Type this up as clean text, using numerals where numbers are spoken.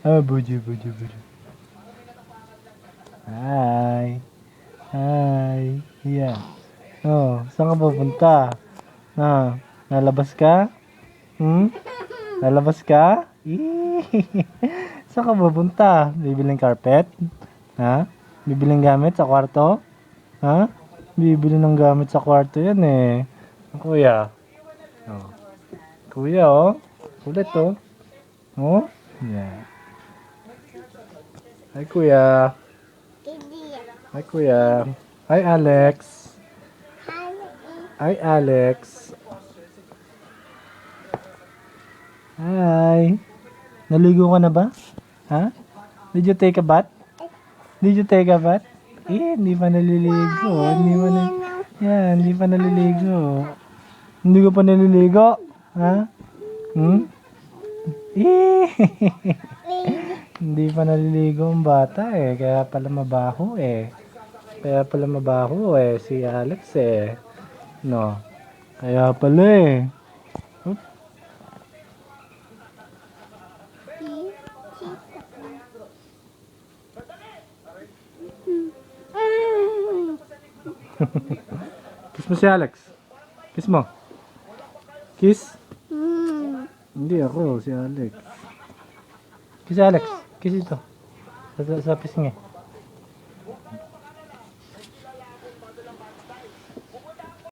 Ah, buju, buju, buju. Hi. Hi. Yeah. Oh, saan ka pupunta? Ah, nalabas ka? Hmm? Lalabas ka? Saan ka pupunta? Bibiling carpet? Ha? Bibiling gamit sa kwarto? Ha? Bibili ng gamit sa kwarto yan eh. Kuya. Oh. Kuya oh. Kulit oh. Oh? Yeah. Hi kuya. Hi kuya. Hi Alex. Hi Alex. Hi. Naligo ka na ba? Ha? Did you take a bath? Did you take a bath? Hindi pa naliligo. Hindi pa naliligo. Hindi ko pa naliligo. Ha? Hmm? Eh, hindi pa naliligo ang bata eh. Kaya pala mabaho eh. Si Alex eh. No. Kaya pala eh. Oop. Kiss mo si Alex. Kiss mo. Kiss. Hindi ako, si Alex. Kiss Alex. Kiss ito. Sa pisngi.